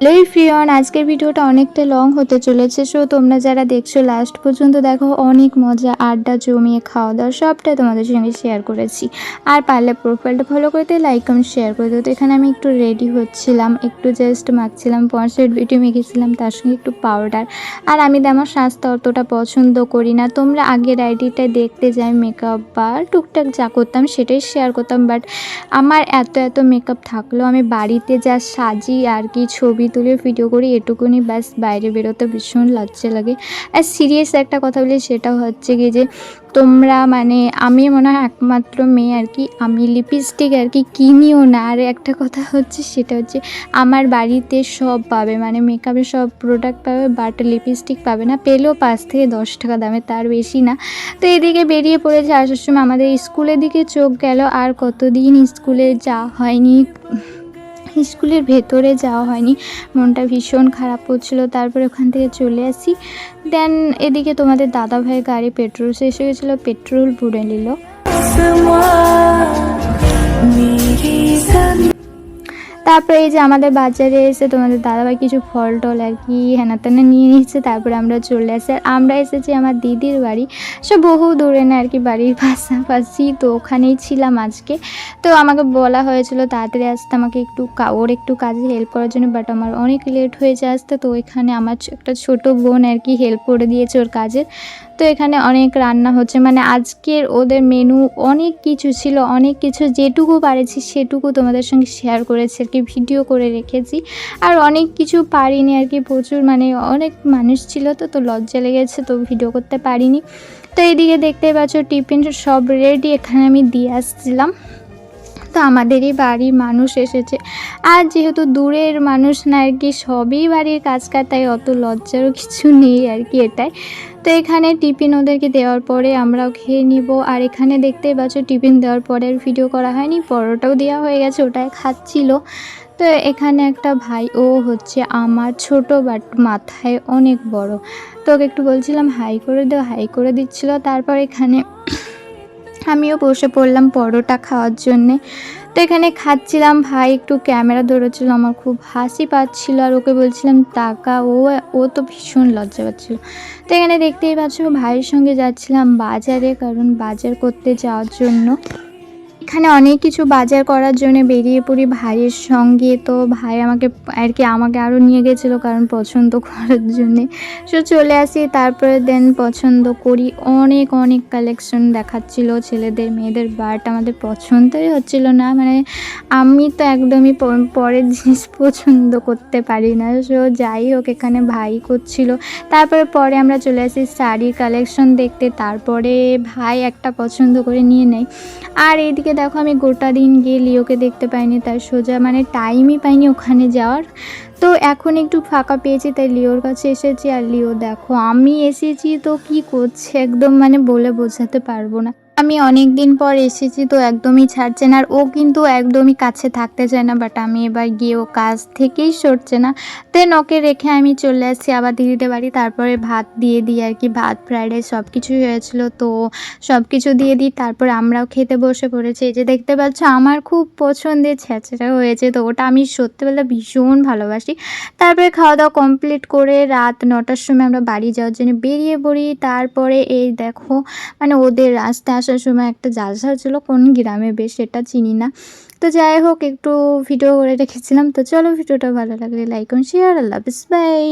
Hello everyone, আজকের ভিডিওটা অনেকটা লং হতে চলেছে। সো তোমরা যারা দেখছো লাস্ট পর্যন্ত দেখো, অনেক মজা আড্ডা জমিয়ে খাওয়া দাওয়া সবটাই তোমাদের সঙ্গে শেয়ার করেছি। আর পারলে প্রোফাইলটা ফলো করতে, লাইক কমেন্ট শেয়ার করে দিও। তো এখানে আমি একটু রেডি হচ্ছিলাম, একটু জাস্ট মাখছিলাম, পন্সের বিউটি মেখেছিলাম, তার সঙ্গে একটু পাউডার। আর আমি আমার স্বাস্থ্য অতটা পছন্দ করি না। তোমরা আগের আইডিটায় দেখতে যাই মেকআপ বা টুকটাক যা করতাম সেটাই শেয়ার করতাম। বাট আমার এত মেকআপ থাকলেও আমি বাড়িতে যা সাজি আর কি, ছবি তুলে ভিডিও করি, এটুকুনি ব্যাস। বাইরে বেরোতে ভীষণ লজ্জা লাগে। আর সিরিয়াস একটা কথা বলি, সেটা হচ্ছে কি যে তোমরা মানে আমি মনে হয় একমাত্র মেয়ে আর কি, আমি লিপস্টিক আর কি কিনিও না। আর একটা কথা হচ্ছে, সেটা হচ্ছে আমার বাড়িতে সব পাবে, মানে মেকআপের সব প্রোডাক্ট পাবে, বাট লিপস্টিক পাবে না। পেলেও 5 থেকে 10 টাকা দামে, তার বেশি না। তো এদিকে বেরিয়ে পড়েছে। আসার সময় আমাদের স্কুলের দিকে চোখ গেল, আর কতদিন স্কুলে যাওয়া হয়নি, স্কুলের ভেতরে যাওয়া হয়নি, মনটা ভীষণ খারাপ হচ্ছিলো। তারপরে ওখান থেকে চলে আসি। দেন এদিকে তোমাদের দাদা ভাইয়ের গাড়ি পেট্রোল শেষ হয়ে গেছিলো, পেট্রোল ভরে নিল। তারপরে এই যে আমাদের বাজারে এসে তোমাদের দাদাভাই কিছু ফল টল আর কি হেনাতেনা নিয়ে নিচ্ছে। তারপরে আমরা চলে আসি। আর আমরা এসেছি আমার দিদির বাড়ি, সে বহু দূরে না আর কি, বাড়ির পাশাপাশি। তো ওখানেই ছিলাম আজকে। তো আমাকে বলা হয়েছিল তাড়াতাড়ি আসতে, আমাকে ওর একটু কাজে হেল্প করার জন্য, বাট আমার অনেক লেট হয়েছে আসতে। তো এখানে আমার একটা ছোটো বোন আর কি হেল্প করে দিয়েছে ওর কাজের। তো এখানে অনেক রান্না হচ্ছে, মানে আজকের ওদের মেনু অনেক কিছু ছিল, অনেক কিছু যেটুকু পারেছি সেটুকু তোমাদের সঙ্গে শেয়ার করেছি আর কি, ভিডিও করে রেখেছি। আর অনেক কিছু পারিনি আর কি, প্রচুর মানে অনেক মানুষ ছিল, তো লজ্জা লেগেছে, তো ভিডিও করতে পারিনি। তো এইদিকে দেখতেই পাচ্ছ টিফিন সব রেডি, এখানে আমি দিয়ে আসছিলাম। তো আমাদেরই বাড়ির মানুষ এসেছে, আর যেহেতু দূরের মানুষ না আর কি, সবই বাড়ির কাজ তাই অত লজ্জারও কিছু নেই আর কি এটাই। তো এখানে টিফিন ওদেরকে দেওয়ার পরে আমরাও খেয়ে নিব। আর এখানে দেখতেই পাচ্ছ টিফিন দেওয়ার পরে আর ভিডিও করা হয়নি, পরোটাও দেওয়া হয়ে গেছে, ওটাই খাচ্ছিল। তো এখানে একটা ভাই, ও হচ্ছে আমার ছোট বাট মাথায় অনেক বড়, তো ওকে একটু বলছিলাম হাই করে দাও, হাই করে দিচ্ছিল। তারপর এখানে আমিও বসে পড়লাম পরোটা খাওয়ার জন্যে। তো এখানে খাচ্ছিলাম, ভাই একটু ক্যামেরা ধরেছিল, আমার খুব হাসি পাচ্ছিল। আর ওকে বলছিলাম টাকা, ও তো ভীষণ লজ্জা পাচ্ছিল। তো এখানে দেখতেই পাচ্ছ ভাইয়ের সঙ্গে যাচ্ছিলাম বাজারে, কারণ বাজার করতে যাওয়ার জন্য। এখানে অনেক কিছু বাজার করার জন্য বেরিয়ে পড়ি ভাইয়ের সঙ্গে। তো ভাই আমাকে আরও নিয়ে গেছিলো, কারণ পছন্দ করার জন্যে। সো চলে আসি, তারপরে দেন পছন্দ করি। অনেক কালেকশন দেখাচ্ছিল ছেলেদের মেয়েদের, বাট আমাদের পছন্দই হচ্ছিল না। মানে আমি তো একদমই পরের জিনিস পছন্দ করতে পারি না। সো যাই হোক, এখানে ভাই করছিল। তারপরে পরে আমরা চলে আসি শাড়ির কালেকশন দেখতে। তারপরে ভাই একটা পছন্দ করে নিয়ে নেয়। আর এইদিকে দেখো, আমি গোটা দিন গিয়ে লিওকে দেখতে পাইনি, তাই সোজা মানে টাইমই পাইনি ওখানে যাওয়ার। তো এখন একটু ফাঁকা পেয়েছি, তাই লিওর কাছে এসেছি। আর লিও দেখো, আমি এসেছি তো কি করছে একদম মানে বলে বোঝাতে পারবো না। আমি অনেক দিন পর এসেছি, তো একদমই ছাড়ছে না। আর ও কিন্তু একদমই কাছে থাকতে চায় না, বাট আমি এবার গিয়ে ও কাজ থেকেই সরছে না। দেন ওকে রেখে আমি চলে আসছি আবার দিদিদের বাড়ি। তারপরে ভাত দিয়ে দিই আর কি, ভাত ফ্রাইড রাইস সব কিছুই হয়েছিলো, তো সব কিছু দিয়ে দিই। তারপরে আমরাও খেতে বসে পড়েছি। এই যে দেখতে পাচ্ছ আমার খুব পছন্দের ছেঁচড়া হয়েছে, তো ওটা আমি সত্যি বলে ভীষণ ভালোবাসি। তারপরে খাওয়া দাওয়া কমপ্লিট করে রাত 9টার সময় আমরা বাড়ি যাওয়ার জন্য বেরিয়ে পড়ি। তারপরে এই দেখো, মানে ওদের রাস্তায় আসার সময় একটা জালসা ছিল, কোন গ্রামে বেশ সেটা চিনি না। তো যাই হোক, একটু ভিডিও করে রেখেছিলাম। তো চলো, ভিডিওটা ভালো লাগলে লাইক করুন, শেয়ার, আল্লাহ হাফেজ, বাই।